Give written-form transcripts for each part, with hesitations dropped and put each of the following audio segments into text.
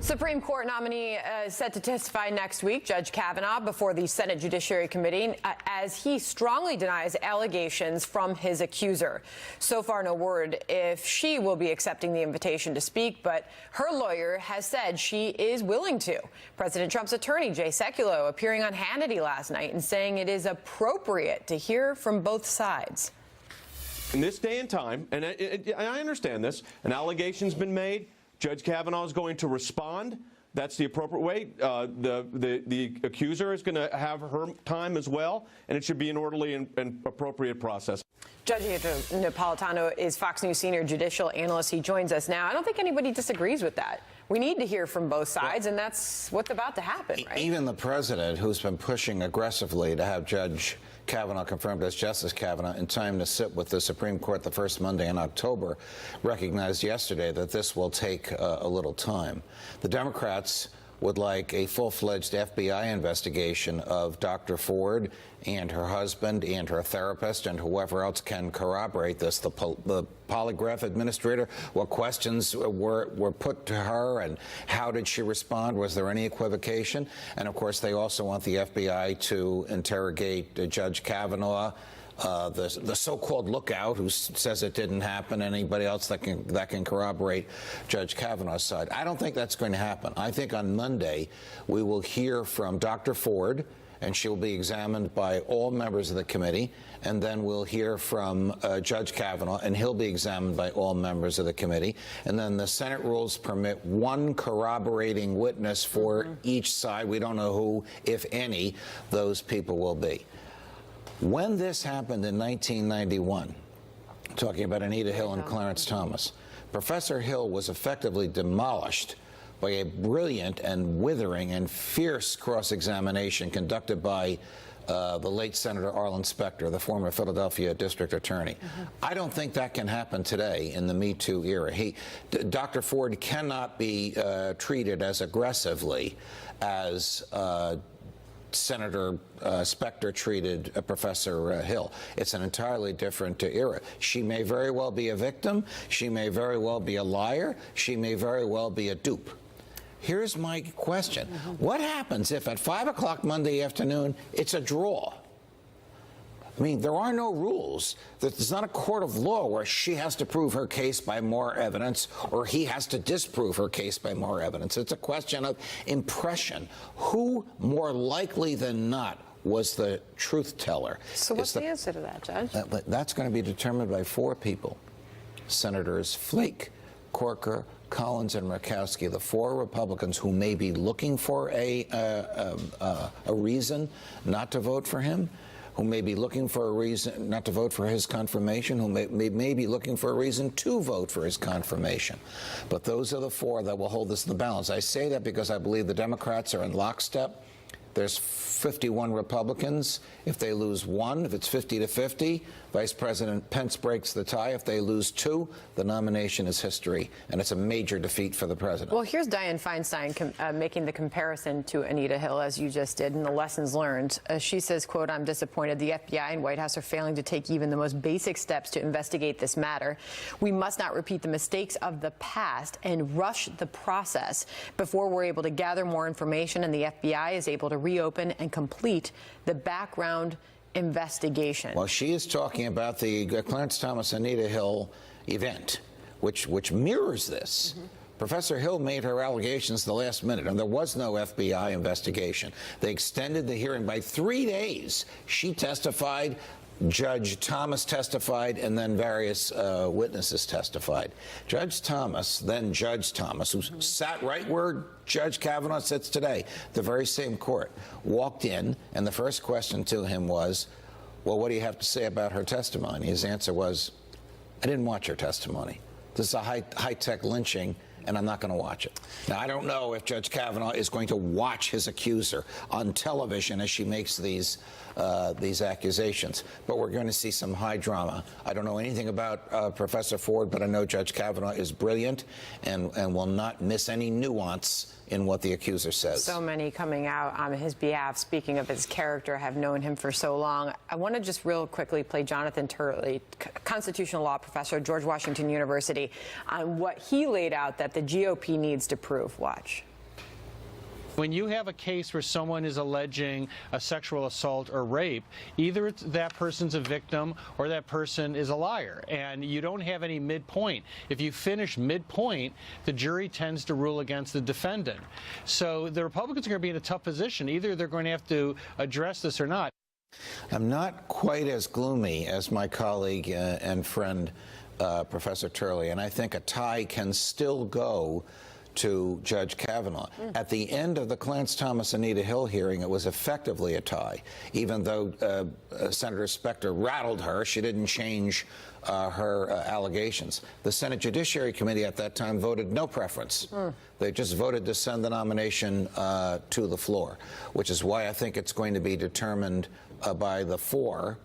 Supreme Court nominee set to testify next week, Judge Kavanaugh, before the Senate Judiciary Committee, as he strongly denies allegations from his accuser. So far, no word if she will be accepting the invitation to speak, but her lawyer has said she is willing to. President Trump's attorney, Jay Sekulow, appearing on Hannity last night and saying it is appropriate to hear from both sides. In this day and time, and I understand this, an allegation's been made. Judge Kavanaugh is going to respond. That's the appropriate way. The accuser is going to have her time as well, and it should be an orderly and appropriate process. Judge Napolitano is Fox News senior judicial analyst. He joins us now. I don't think anybody disagrees with that. We need to hear from both sides, and that's what's about to happen, right? Even the president, who's been pushing aggressively to have Judge Kavanaugh confirmed as Justice Kavanaugh in time to sit with the Supreme Court the first Monday in October, recognized yesterday that this will take a little time. The Democrats would like a full-fledged FBI investigation of Dr. Ford and her husband and her therapist and whoever else can corroborate this. The polygraph administrator, what questions were put to her and how did she respond? Was there any equivocation? And of course, they also want the FBI to interrogate Judge Kavanaugh, the so-called lookout who says it didn't happen, anybody else that can corroborate Judge Kavanaugh's side. I don't think that's going to happen. I think on Monday we will hear from Dr. Ford, and she will be examined by all members of the committee, and then we'll hear from Judge Kavanaugh, and he'll be examined by all members of the committee. And then the Senate rules permit one corroborating witness for each side. We don't know who, if any, those people will be. When this happened in 1991, talking about Anita Hill and Clarence Thomas, Professor Hill was effectively demolished by a brilliant and withering and fierce cross-examination conducted by the late Senator Arlen Specter, the former Philadelphia district attorney. I don't think that can happen today in the Me Too era. Dr. Ford cannot be treated as aggressively as Senator Specter treated Professor Hill. It's an entirely different era. She may very well be a victim. She may very well be a liar. She may very well be a dupe. Here's my question. What happens if at 5 o'clock Monday afternoon it's a draw? I mean, there are no rules. There's not a court of law where she has to prove her case by more evidence or he has to disprove her case by more evidence. It's a question of impression. Who, more likely than not, was the truth teller? So what's the answer to that, Judge? That's going to be determined by 4 people. Senators Flake, Corker, Collins, and Murkowski, the 4 Republicans who may be looking for a reason not to vote for him, who may be looking for a reason not to vote for his confirmation, who may be looking for a reason to vote for his confirmation. But those are the 4 that will hold this in the balance. I say that because I believe the Democrats are in lockstep. There's 51 Republicans. If they lose 1, if it's 50-50, Vice President Pence breaks the tie. If they lose 2, the nomination is history, and it's a major defeat for the president. Well, here's Dianne Feinstein making the comparison to Anita Hill, as you just did, and the lessons learned. She says, quote, "I'm disappointed the FBI and White House are failing to take even the most basic steps to investigate this matter. We must not repeat the mistakes of the past and rush the process before we're able to gather more information and the FBI is able to reopen and complete the background investigation." Well, she is talking about the Clarence Thomas Anita Hill event, which mirrors this. Professor Hill made her allegations the last minute, and there was no FBI investigation. They extended the hearing by 3 days. She testified, Judge Thomas testified, and then various witnesses testified. Judge Thomas, who sat right where Judge Kavanaugh sits today, the very same court, walked in, and the first question to him was, well, what do you have to say about her testimony? His answer was, I didn't watch her testimony. This is a high-tech lynching, and I'm not going to watch it. Now, I don't know if Judge Kavanaugh is going to watch his accuser on television as she makes these accusations, but we're going to see some high drama. I don't know anything about Professor Ford, but I know Judge Kavanaugh is brilliant and will not miss any nuance in what the accuser says. So many coming out on his behalf, speaking of his character, have known him for so long. I want to just real quickly play Jonathan Turley, constitutional law professor at George Washington University, on what he laid out that the GOP needs to prove. Watch. When you have a case where someone is alleging a sexual assault or rape, either that person's a victim or that person is a liar, and you don't have any midpoint. If you finish midpoint, the jury tends to rule against the defendant. So the Republicans are going to be in a tough position. Either they're going to have to address this or not. I'm not quite as gloomy as my colleague and friend, Professor Turley, and I think a tie can still go to Judge Kavanaugh. At the end of the Clarence Thomas Anita Hill hearing, it was effectively a tie. Even though Senator Specter rattled her, she didn't change her allegations. The Senate Judiciary Committee at that time voted no preference. They just voted to send the nomination to the floor, which is why I think it's going to be determined by the four,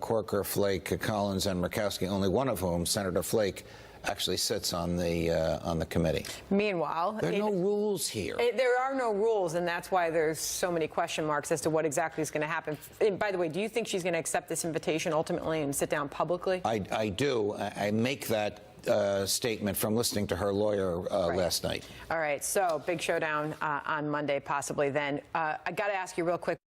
Corker, Flake, Collins, and Murkowski, only one of whom, Senator Flake, actually sits on the committee. Meanwhile, there are no rules here. There are no rules, and that's why there's so many question marks as to what exactly is going to happen. And by the way, do you think she's going to accept this invitation ultimately and sit down publicly? I do. I make that statement from listening to her lawyer last night. All right, so big showdown on Monday, possibly then. I got to ask you real quick.